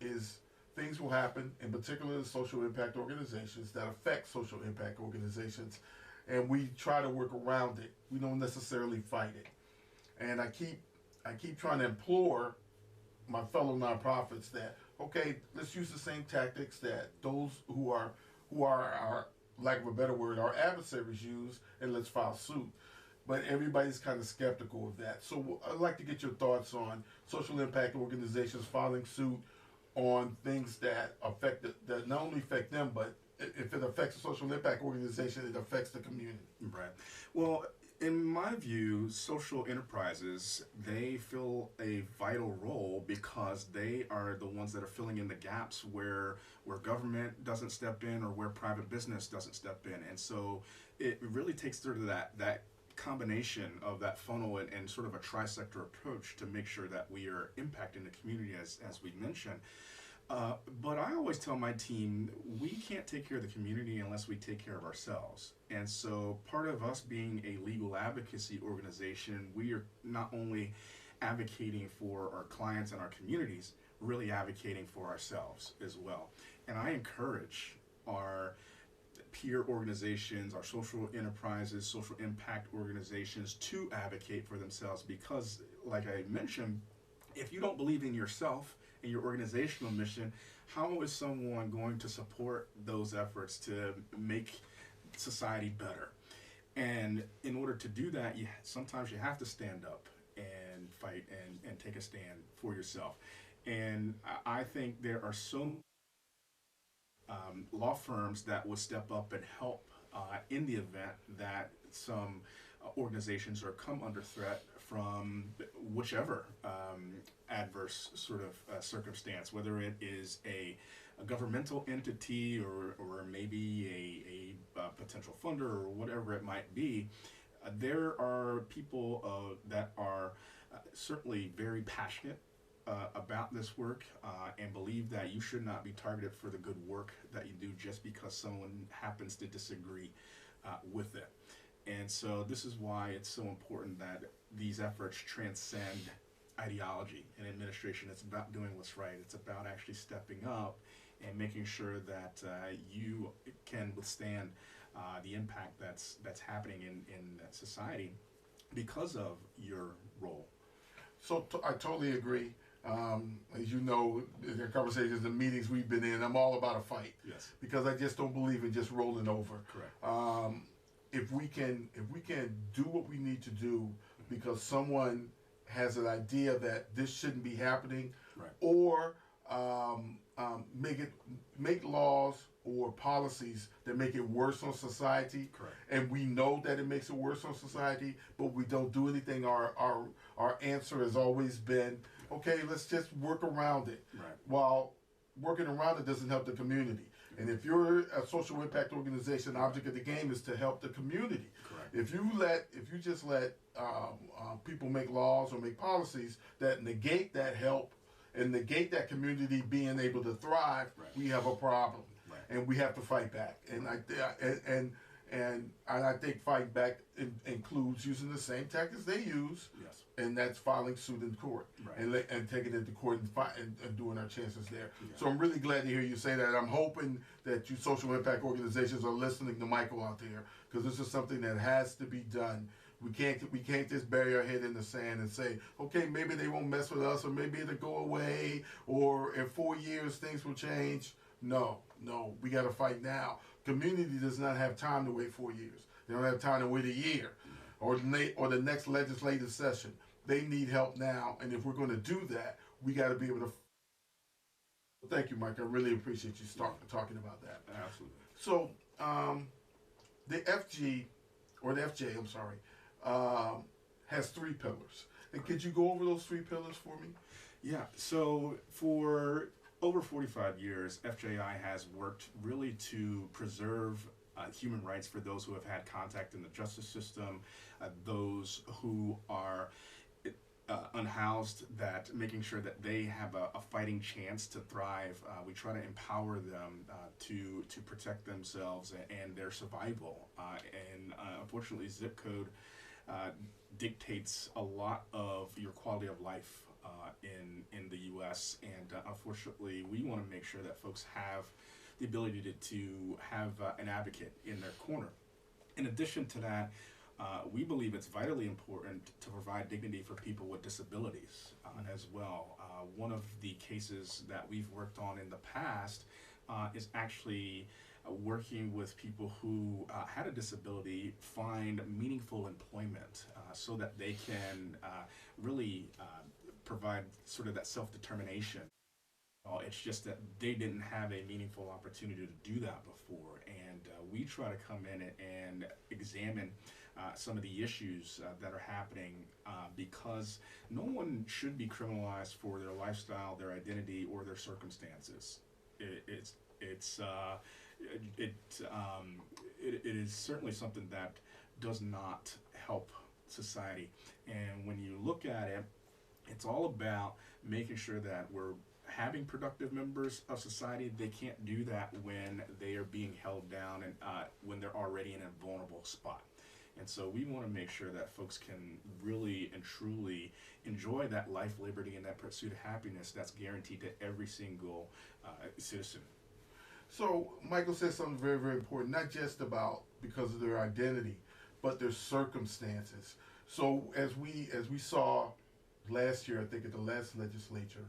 is things will happen, in particular the social impact organizations that affect social impact organizations, and we try to work around it. We don't necessarily fight it. And I keep trying to implore my fellow nonprofits that, okay, let's use the same tactics that those who are our, lack of a better word, our adversaries use, and let's file suit. But everybody's kind of skeptical of that. So I'd like to get your thoughts on social impact organizations filing suit on things that that not only affect them, but if it affects a social impact organization, it affects the community. Right. Well, in my view, social enterprises, they fill a vital role because they are the ones that are filling in the gaps where government doesn't step in or where private business doesn't step in. And so it really takes sort of that combination of that funnel and sort of a trisector approach to make sure that we are impacting the community as we mentioned. But I always tell my team, we can't take care of the community unless we take care of ourselves. And so part of us being a legal advocacy organization, we are not only advocating for our clients and our communities, really advocating for ourselves as well. And I encourage our peer organizations, our social enterprises, social impact organizations to advocate for themselves because, like I mentioned, if you don't believe in yourself and your organizational mission, how is someone going to support those efforts to make society better? And in order to do that, sometimes you have to stand up and fight and take a stand for yourself. And I think there are so law firms that will step up and help in the event that some organizations are come under threat from whichever adverse sort of circumstance, whether it is a governmental entity or maybe a potential funder or whatever it might be. There are people that are certainly very passionate about this work and believe that you should not be targeted for the good work that you do just because someone happens to disagree with it. And so this is why it's so important that these efforts transcend ideology and administration. It's about doing what's right. It's about actually stepping up and making sure that you can withstand the impact that's happening in society because of your role. So I totally agree. As you know, in the conversations and meetings we've been in, I'm all about a fight. Yes. Because I just don't believe in just rolling over. Correct. If we can do what we need to do because someone has an idea that this shouldn't be happening, right, or make laws or policies that make it worse on society. Correct. And we know that it makes it worse on society, but we don't do anything. Our answer has always been, okay, let's just work around it. Right. While working around it doesn't help the community. And if you're a social impact organization, the object of the game is to help the community. Correct. If you just let people make laws or make policies that negate that help and negate that community being able to thrive, right, we have a problem. Right. And we have to fight back. And I think fighting back includes using the same tactics they use. Yes. And that's filing suit in court, right, and taking it to court and doing our chances there. Yeah. So I'm really glad to hear you say that. I'm hoping that you social impact organizations are listening to Michael out there, because this is something that has to be done. We can't just bury our head in the sand and say, okay, maybe they won't mess with us, or maybe it'll go away, or in 4 years things will change. No, we got to fight now. Community does not have time to wait 4 years. They don't have time to wait a year or the next legislative session. They need help now, and if we're going to do that, we got to be able to. Thank you, Mike. I really appreciate you talking about that. Absolutely. So, the FJ, I'm sorry, has 3 pillars. And could you go over those 3 pillars for me? Yeah. So for over 45 years, FJI has worked really to preserve human rights for those who have had contact in the justice system, those who are unhoused, that making sure that they have a fighting chance to thrive. We try to empower them to protect themselves and their survival. And unfortunately, zip code dictates a lot of your quality of life in the U.S. And unfortunately, we want to make sure that folks have the ability to have an advocate in their corner. In addition to that, we believe it's vitally important to provide dignity for people with disabilities as well. One of the cases that we've worked on in the past is actually working with people who had a disability find meaningful employment so that they can really provide sort of that self-determination. It's just that they didn't have a meaningful opportunity to do that before, and we try to come in and examine some of the issues that are happening because no one should be criminalized for their lifestyle, their identity, or their circumstances. It is certainly something that does not help society. And when you look at it, it's all about making sure that we're having productive members of society. They can't do that when they are being held down and when they're already in a vulnerable spot. And so we want to make sure that folks can really and truly enjoy that life, liberty, and that pursuit of happiness that's guaranteed to every single citizen. So Michael said something very, very important, not just about because of their identity, but their circumstances. So as we saw last year, I think at the last legislature,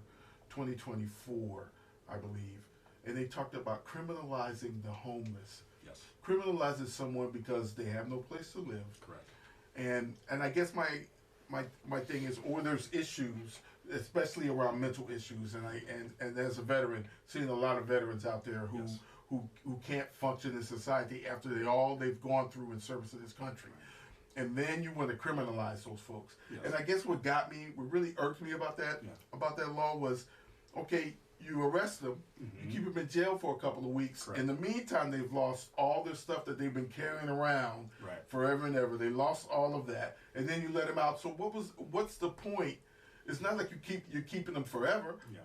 2024, I believe, and they talked about criminalizing the homeless. Yes. Criminalizing someone because they have no place to live. Correct. And I guess my thing is, or there's issues, especially around mental issues, and as a veteran, seeing a lot of veterans out there who Yes. who can't function in society after they've gone through in service of this country. And then you want to criminalize those folks. Yes. And I guess what really irked me about that law was, okay, you arrest them, you keep them in jail for a couple of weeks. Correct. In the meantime, they've lost all their stuff that they've been carrying around Right. forever and ever. They lost all of that, and then you let them out. So what's the point? It's not like you're keeping them forever. Yeah.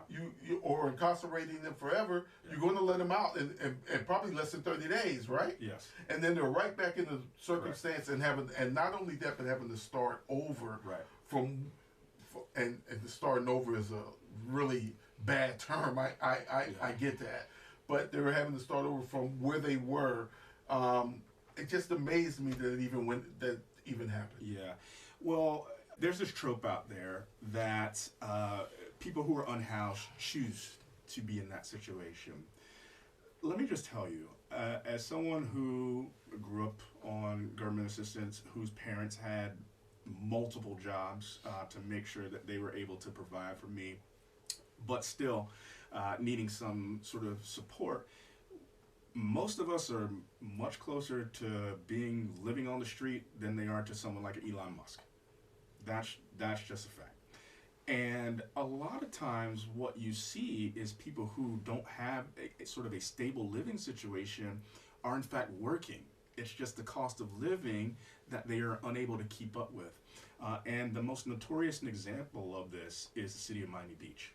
You or incarcerating them forever. Yeah. You're going to let them out in probably less than 30 days, right? Yes. And then they're right back in the circumstance and not only that, but having to start over Right. and starting over is a really bad term. I get that, but they were having to start over from where they were. It just amazed me that that even happened. Yeah. Well, there's this trope out there that people who are unhoused choose to be in that situation. Let me just tell you, as someone who grew up on government assistance, whose parents had multiple jobs to make sure that they were able to provide for me, but still needing some sort of support, most of us are much closer to living on the street than they are to someone like Elon Musk. That's just a fact. And a lot of times what you see is people who don't have a sort of a stable living situation are in fact working. It's just the cost of living that they are unable to keep up with. And the most notorious example of this is the city of Miami Beach.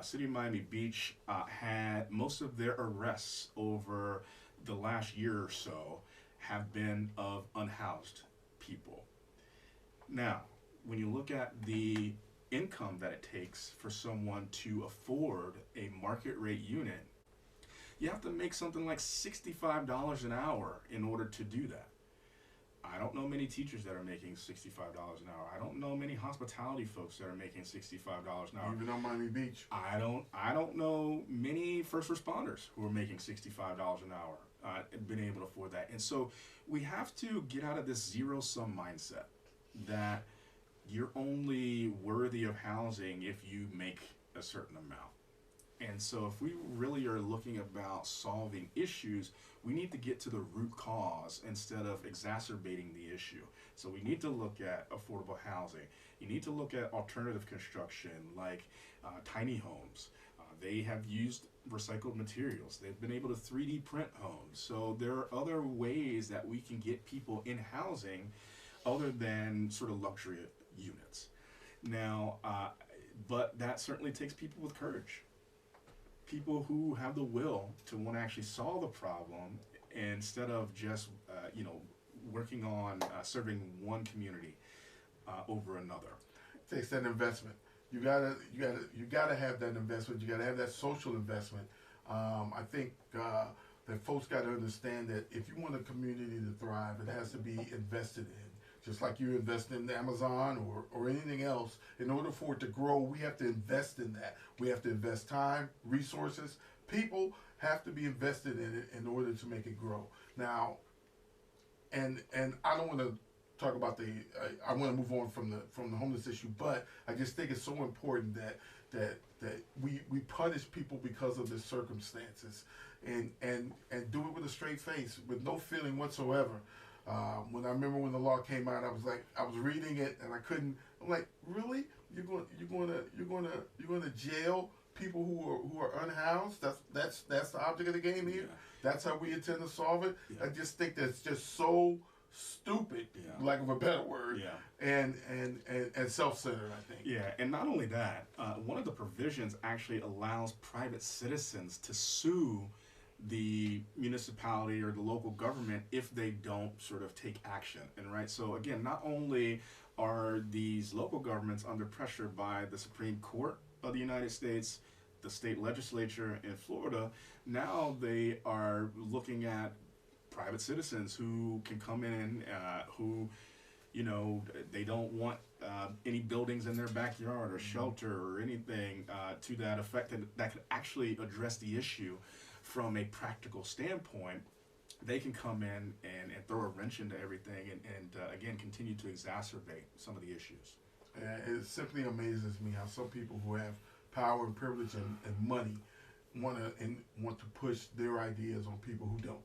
City of Miami Beach had most of their arrests over the last year or so have been of unhoused people. Now, when you look at the income that it takes for someone to afford a market rate unit, you have to make something like $65 an hour in order to do that. I don't know many teachers that are making $65 an hour. I don't know many hospitality folks that are making $65 an hour. Even on Miami Beach. I don't know many first responders who are making $65 an hour, been able to afford that. And so we have to get out of this zero-sum mindset that you're only worthy of housing if you make a certain amount. And so if we really are looking about solving issues, we need to get to the root cause instead of exacerbating the issue. So we need to look at affordable housing. You need to look at alternative construction like tiny homes. They have used recycled materials. They've been able to 3D print homes. So there are other ways that we can get people in housing other than sort of luxury units. Now, but that certainly takes people with courage. People who have the will to want to actually solve the problem instead of just, working on serving one community over another. It takes that investment. You gotta have that investment. You gotta have that social investment. I think that folks got to understand that if you want a community to thrive, it has to be invested in. Just like you invest in Amazon or anything else, in order for it to grow, we have to invest in that. We have to invest time, resources, people have to be invested in it in order to make it grow. Now, and I don't want to talk about the. I want to move on from the homeless issue, but I just think it's so important that we punish people because of their circumstances, and do it with a straight face, with no feeling whatsoever. When I remember when the law came out, I was reading it and I couldn't. I'm like, really? You're gonna jail people who are unhoused? That's the object of the game here. Yeah. That's how we intend to solve it. Yeah. I just think that's just so stupid, Yeah. lack of a better word, Yeah. and self-centered. I think. Yeah, and not only that, one of the provisions actually allows private citizens to sue the municipality or the local government if they don't sort of take action. And right, so again, not only are these local governments under pressure by the Supreme Court of the United States, the state legislature in Florida, now they are looking at private citizens who can come in, who, they don't want any buildings in their backyard or shelter or anything to that effect that could actually address the issue from a practical standpoint. They can come in and throw a wrench into everything and again, continue to exacerbate some of the issues. It simply amazes me how some people who have power and privilege and money want to push their ideas on people who don't.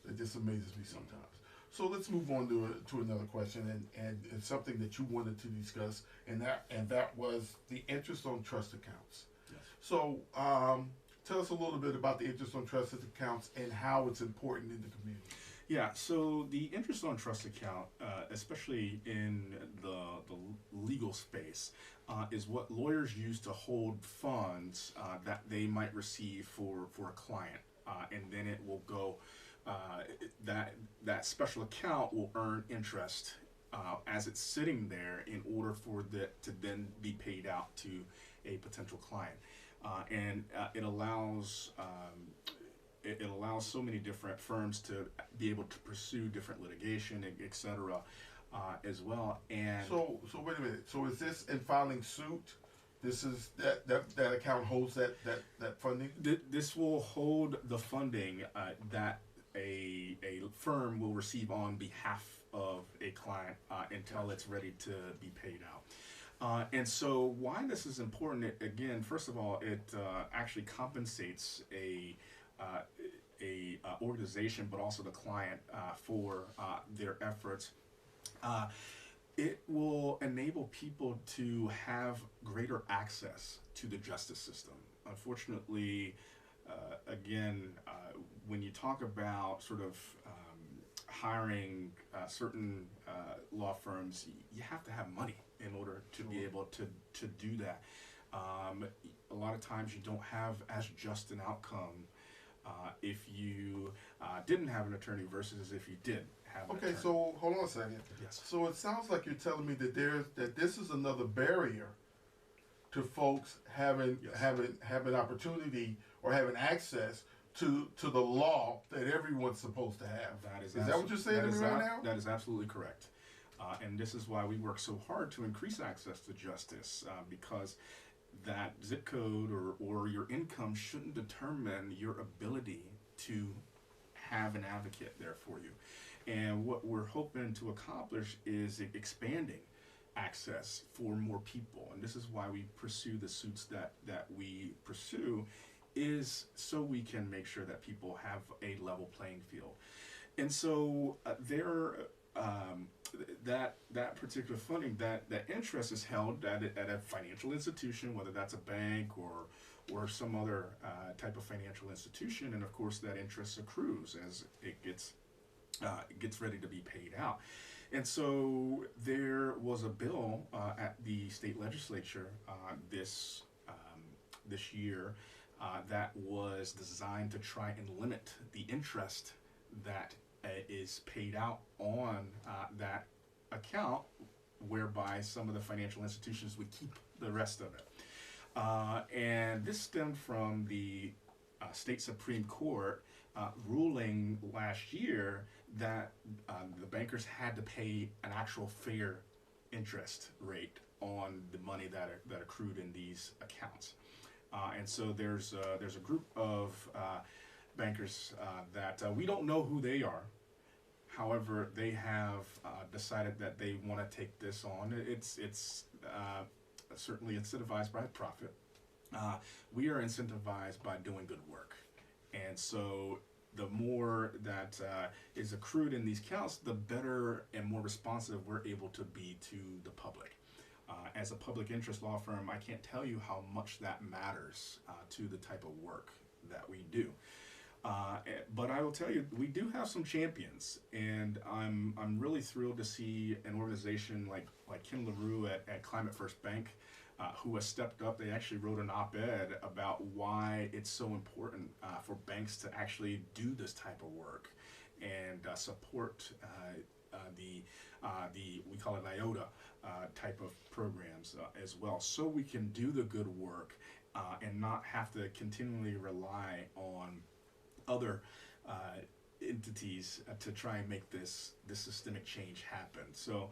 It just amazes me sometimes. So let's move on to another question, and it's something that you wanted to discuss, and that was the interest on trust accounts. Yes. So tell us a little bit about the interest on trusted accounts and how it's important in the community. Yeah, so the interest on trust account, especially in the legal space, is what lawyers use to hold funds that they might receive for a client, and then it will go. That special account will earn interest as it's sitting there in order for that to then be paid out to a potential client, and it allows. It allows so many different firms to be able to pursue different litigation, et cetera, as well. And So wait a minute. So is this in filing suit? This is that account holds that funding. this will hold the funding that a firm will receive on behalf of a client until it's ready to be paid out. And so why this is important, again, first of all, it actually compensates a organization, but also the client for their efforts. It will enable people to have greater access to the justice system. Unfortunately, again, when you talk about sort of hiring certain law firms, you have to have money in order to be able to do that. A lot of times you don't have as just an outcome if you didn't have an attorney versus if you did have an attorney. Okay, so hold on a second. Yes. So it sounds like you're telling me that this is another barrier to folks having Yes. having opportunity or having access to the law that everyone's supposed to have. Is that what you're saying to me right now? That is absolutely correct. And this is why we work so hard to increase access to justice, because that zip code or your income shouldn't determine your ability to have an advocate there for you. And what we're hoping to accomplish is expanding access for more people. And this is why we pursue the suits that we pursue, is so we can make sure that people have a level playing field. And so that particular funding, that interest is held at a financial institution, whether that's a bank or some other type of financial institution, and of course that interest accrues as it gets ready to be paid out. And so there was a bill at the state legislature this year that was designed to try and limit the interest that is paid out on that account whereby some of the financial institutions would keep the rest of it. And this stemmed from the state Supreme Court ruling last year that the bankers had to pay an actual fair interest rate on the money that accrued in these accounts. And so there's a group of bankers that we don't know who they are. However, they have decided that they want to take this on. It's certainly incentivized by profit. We are incentivized by doing good work. And so the more that is accrued in these counts, the better and more responsive we're able to be to the public. As a public interest law firm, I can't tell you how much that matters to the type of work that we do. But I will tell you, we do have some champions, and I'm really thrilled to see an organization like Ken LaRue at Climate First Bank, who has stepped up. They actually wrote an op-ed about why it's so important for banks to actually do this type of work and support the we call it IOTA type of programs as well, so we can do the good work and not have to continually rely on other entities to try and make this systemic change happen. So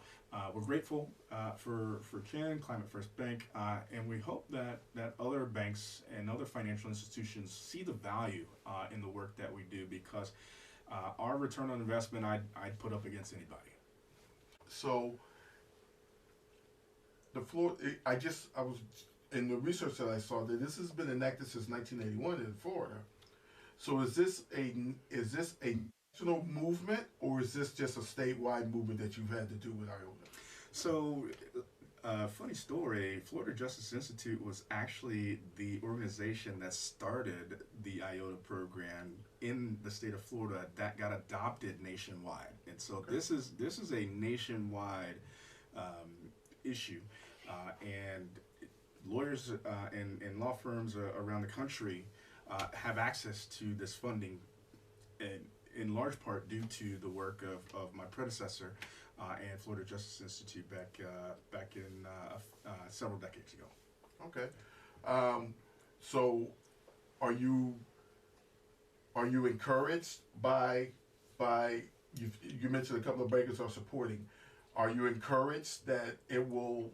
we're grateful for Ken, Climate First Bank, and we hope that other banks and other financial institutions see the value in the work that we do, because our return on investment I'd put up against anybody. So the Florida, I was in the research that I saw that this has been enacted since 1981 in Florida. So is this a national movement, or is this just a statewide movement that you've had to do with IOTA? So, funny story, Florida Justice Institute was actually the organization that started the IOTA program in the state of Florida that got adopted nationwide. And so Okay. this is a nationwide issue, and lawyers and law firms around the country have access to this funding, in large part due to the work of my predecessor and Florida Justice Institute back in several decades ago. Okay. So are you encouraged by you mentioned a couple of bankers are supporting. Are you encouraged that it will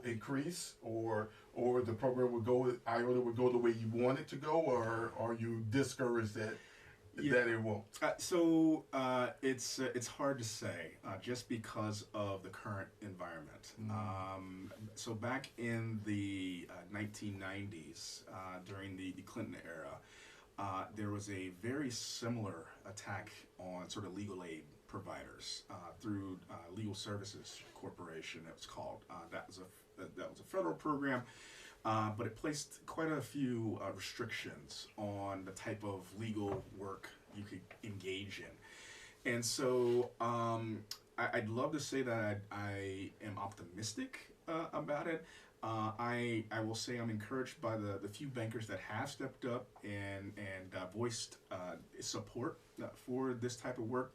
increase, or the program IOTA would go the way you want it to go, or are you discouraged that it won't? So it's hard to say just because of the current environment. So back in the 1990s, during the Clinton era, there was a very similar attack on sort of legal aid providers through Legal Services Corporation. It was called. That was a federal program, but it placed quite a few restrictions on the type of legal work you could engage in. And so I'd love to say that I am optimistic about it. I will say I'm encouraged by the few bankers that have stepped up and voiced support for this type of work.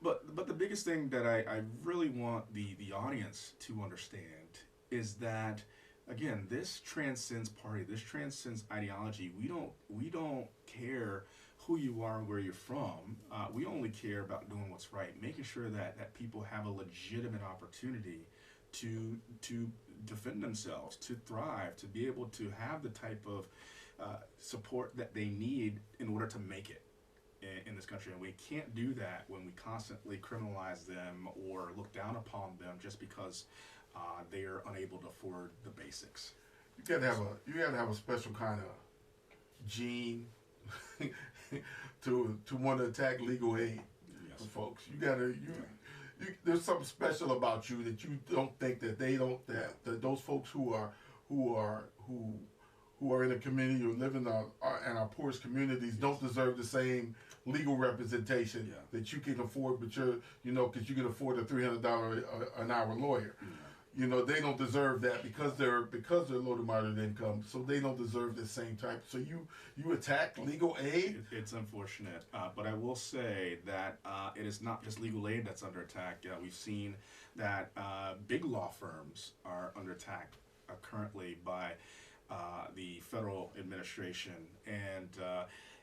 But the biggest thing that I really want the audience to understand is that, again, this transcends party. This transcends ideology. We don't care who you are and where you're from. We only care about doing what's right, making sure that people have a legitimate opportunity to defend themselves, to thrive, to be able to have the type of support that they need in order to make it in this country. And we can't do that when we constantly criminalize them or look down upon them just because they are unable to afford the basics. You gotta have a special kind of gene to want to attack legal aid for folks. There's something special about you that you don't think that that those folks who are in a community or live in our poorest communities don't deserve the same legal representation that you can afford, but because you can afford a $300 an hour lawyer. they don't deserve that because they're low to moderate income, so they don't deserve the same type. So you attack legal aid. It's unfortunate, but I will say that it is not just legal aid that's under attack. We've seen that big law firms are under attack currently by the federal administration, and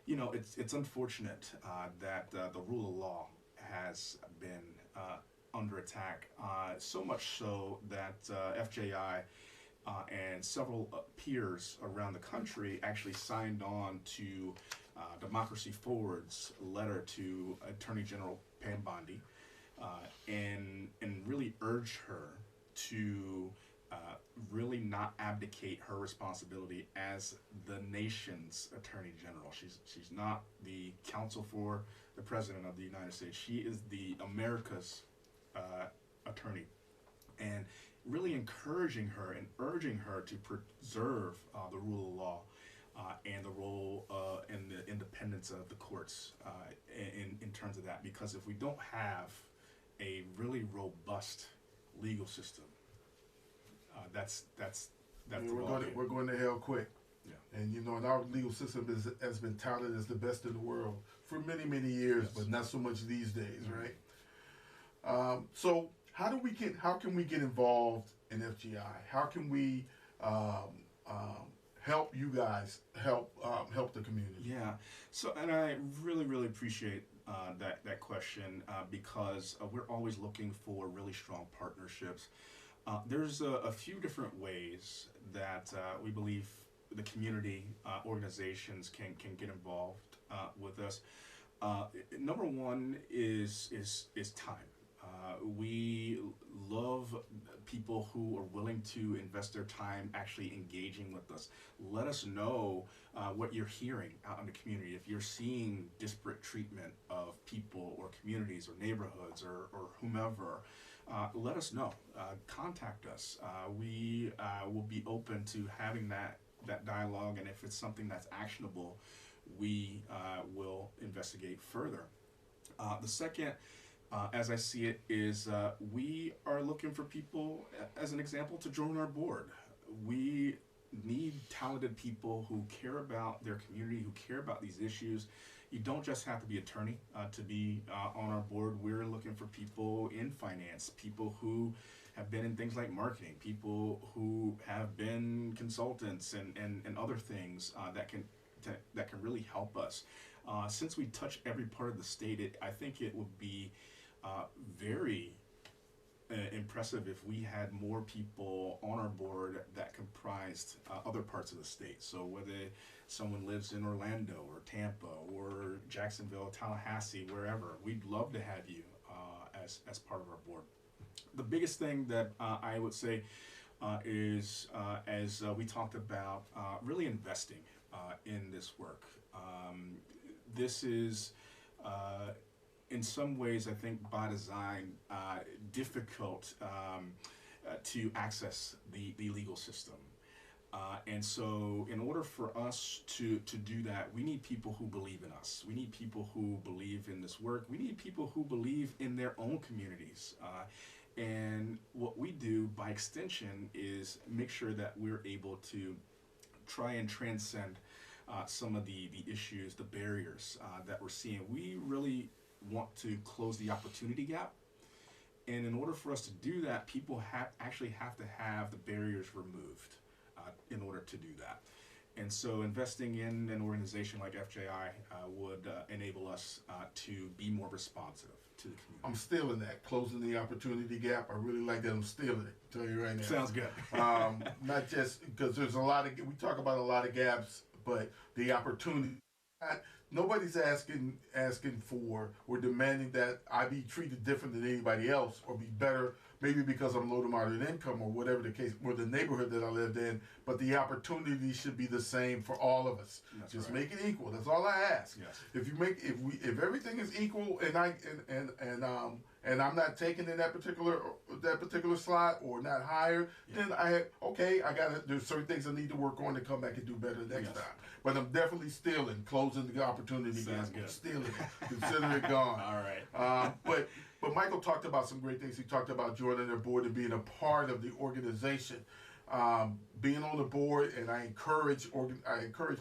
it's unfortunate that the rule of law has been under attack, so much so that FJI and several peers around the country actually signed on to Democracy Forward's letter to Attorney General Pam Bondi, and really urged her to really not abdicate her responsibility as the nation's Attorney General. She's not the counsel for the President of the United States. She is the America's attorney, and really encouraging her and urging her to preserve the rule of law and the role and the independence of the courts in terms of that. Because if we don't have a really robust legal system, that's we're going to hell quick. Yeah. And and our legal system has been touted as the best in the world for many years, but not so much these days, right? So how can we get involved in FGI? How can we help you guys help the community? Yeah. So, and I really appreciate that question because we're always looking for really strong partnerships. There's a few different ways that we believe the community organizations can get involved with us. Number one is time. We love people who are willing to invest their time actually engaging with us. Let us know what you're hearing out in the community. If you're seeing disparate treatment of people or communities or neighborhoods or whomever, let us know. Contact us. We will be open to having that dialogue, and if it's something that's actionable, we will investigate further. The second, as I see it, is we are looking for people, as an example, to join our board. We need talented people who care about their community, who care about these issues. You don't just have to be an attorney to be on our board. We're looking for people in finance, people who have been in things like marketing, people who have been consultants and other things that can really help us. Since we touch every part of the state, I think it would be very impressive if we had more people on our board that comprised other parts of the state. So whether someone lives in Orlando or Tampa or Jacksonville, Tallahassee, wherever, we'd love to have you as part of our board. The biggest thing that I would say is, as we talked about, really investing in this work. This is in some ways, I think by design, difficult to access the legal system. And so in order for us to do that, we need people who believe in us. We need people who believe in this work. We need people who believe in their own communities. And what we do by extension is make sure that we're able to try and transcend some of the issues, the barriers that we're seeing. We really want to close the opportunity gap. And in order for us to do that, people actually have to have the barriers removed in order to do that. And so investing in an organization like FJI would enable us to be more responsive to the community. I'm stealing that, closing the opportunity gap. I really like that. I'm stealing it. I'll tell you right now. Sounds good. Not just because there's we talk about a lot of gaps, but the opportunity. Nobody's asking for or demanding that I be treated different than anybody else or be better, maybe because I'm low to moderate income or whatever the case, or the neighborhood that I lived in. But the opportunity should be the same for all of us. That's just right. Make it equal. That's all I ask. Yes. If everything is equal and I'm not taking in that particular slot or not hired, then there's certain things I need to work on to come back and do better next time. But I'm definitely stealing, closing the opportunity gap. Sounds good. I'm stealing it. Consider it gone. All right. But But Michael talked about some great things. He talked about joining their board and being a part of the organization. Being on the board, and I encourage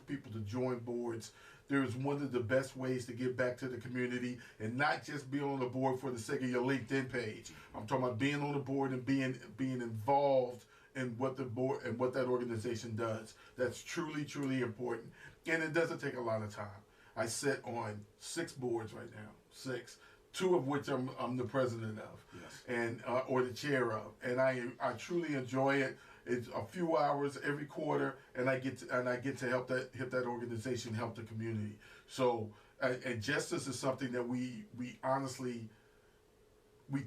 people to join boards. There's one of the best ways to give back to the community, and not just be on the board for the sake of your LinkedIn page. I'm talking about being on the board and being involved in what the board and what that organization does. That's truly, truly important, and it doesn't take a lot of time. I sit on 6 boards right now, 6, 2 of which I'm the president of, Yes. and or the chair of, and I truly enjoy it. It's a few hours every quarter, and I get to help that organization, help the community. So, and justice is something that we honestly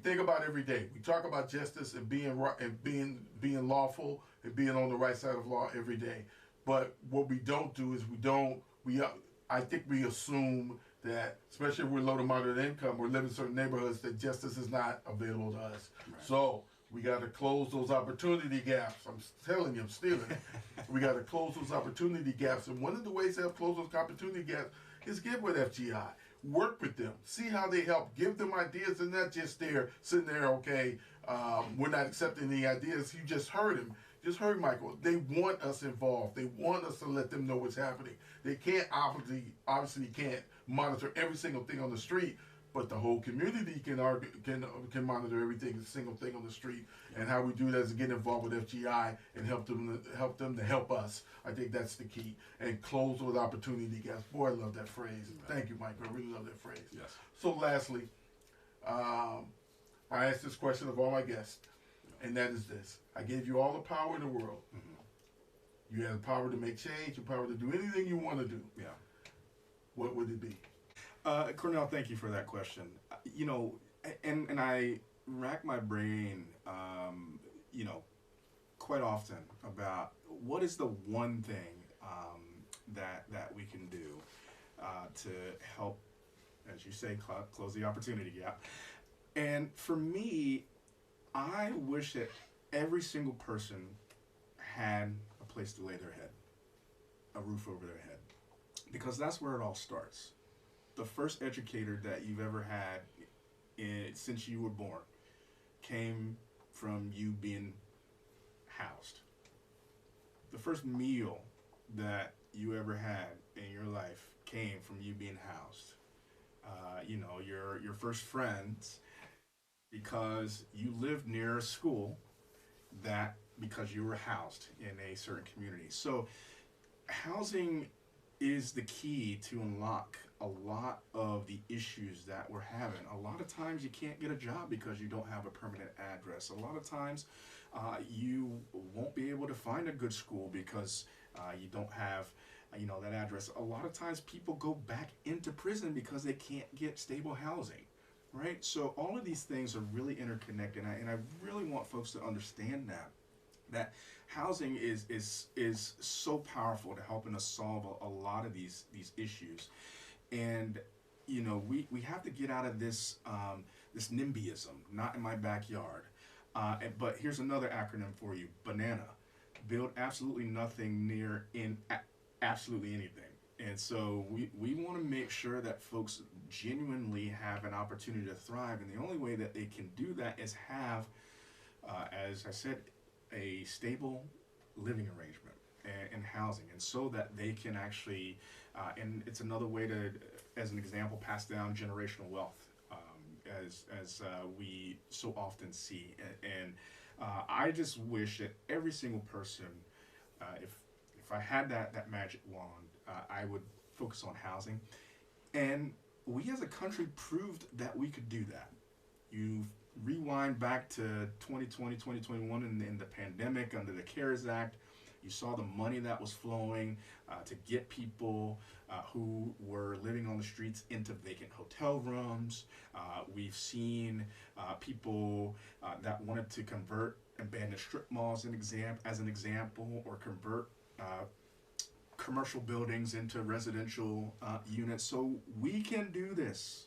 think about every day. We talk about justice and being right and being lawful and being on the right side of law every day. But what we don't do is I think we assume that, especially if we're low to moderate income, we're living in certain neighborhoods, that justice is not available to us. Right. So we got to close those opportunity gaps. I'm telling you, I'm stealing it. We got to close those opportunity gaps. And one of the ways to help close those opportunity gaps is get with FGI. Work with them. See how they help. Give them ideas, and not just there, sitting there, okay, we're not accepting any ideas. You just heard him. Just heard Michael. They want us involved. They want us to let them know what's happening. They can't obviously can't monitor every single thing on the street, but the whole community can monitor every single thing on the street. And how we do that is get involved with FGI and help them to help us. I think that's the key. And close those opportunity gaps. Boy, I love that phrase. Thank you, Michael. I really love that phrase. Yes. So lastly, I asked this question of all my guests, and that is this: I gave you all the power in the world. Mm-hmm. You have the power to make change, the power to do anything you want to do. Yeah. What would it be? Cornell, thank you for that question. You know, and I rack my brain, you know, quite often about what is the one thing that we can do to help, as you say, close the opportunity gap. And for me, I wish that every single person had a place to lay their head, a roof over their head, because that's where it all starts. The first educator that you've ever had since you were born came from you being housed. The first meal that you ever had in your life came from you being housed. You know, your first friends, because you lived near a school, that because you were housed in a certain community. So housing is the key to unlock a lot of the issues that we're having. A lot of times you can't get a job because you don't have a permanent address. A lot of times you won't be able to find a good school because you don't have that address. A lot of times people go back into prison because they can't get stable housing, right? So all of these things are really interconnected, and I really want folks to understand that housing is so powerful to helping us solve a lot of these issues. And you know, we have to get out of this this NIMBYism, not in my backyard. But here's another acronym for you: BANANA. Build absolutely nothing near in absolutely anything. And so we want to make sure that folks genuinely have an opportunity to thrive, and the only way that they can do that is have, as I said, a stable living arrangement and housing, and so that they can actually, and it's another way to, as an example, pass down generational wealth, as we so often see. And I just wish that every single person, if I had that magic wand, I would focus on housing. And we as a country proved that we could do that. You rewind back to 2020, 2021 in the pandemic under the CARES Act. You saw the money that was flowing to get people who were living on the streets into vacant hotel rooms. We've seen people that wanted to convert abandoned strip malls as an example, or convert commercial buildings into residential units. So we can do this.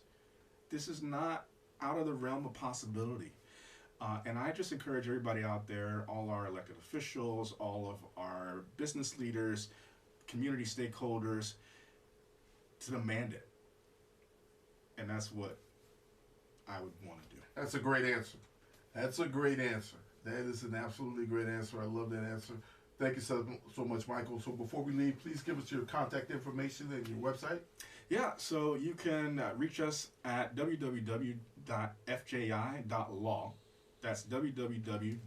This is not out of the realm of possibility. And I just encourage everybody out there, all our elected officials, all of our business leaders, community stakeholders, to demand it. And that's what I would want to do. That's a great answer. That's a great answer. That is an absolutely great answer. I love that answer. Thank you so much, Michael. So before we leave, please give us your contact information and your website. Yeah, so you can reach us at www.fji.law. That's www.fji.law.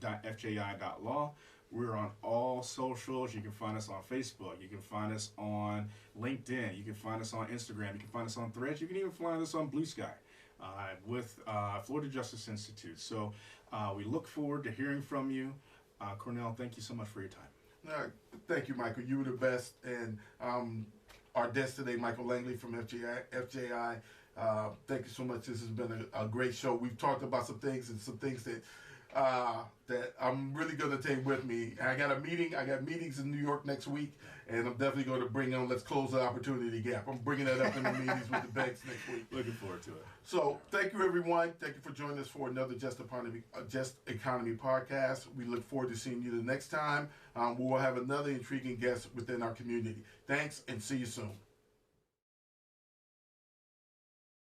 We're on all socials. You can find us on Facebook. You can find us on LinkedIn. You can find us on Instagram. You can find us on Threads. You can even find us on Blue Sky with Florida Justice Institute. So we look forward to hearing from you. Cornell, thank you so much for your time. Thank you, Michael. You were the best. And our guest today, Michael Langley from FJI. Thank you so much. This has been a great show. We've talked about some things that that I'm really going to take with me. I got a meeting. I got meetings in New York next week, and I'm definitely going to bring on. Let's close the opportunity gap. I'm bringing that up in the meetings with the banks next week. Looking forward to it. So thank you, everyone. Thank you for joining us for another Just Economy podcast. We look forward to seeing you the next time. We will have another intriguing guest within our community. Thanks, and see you soon.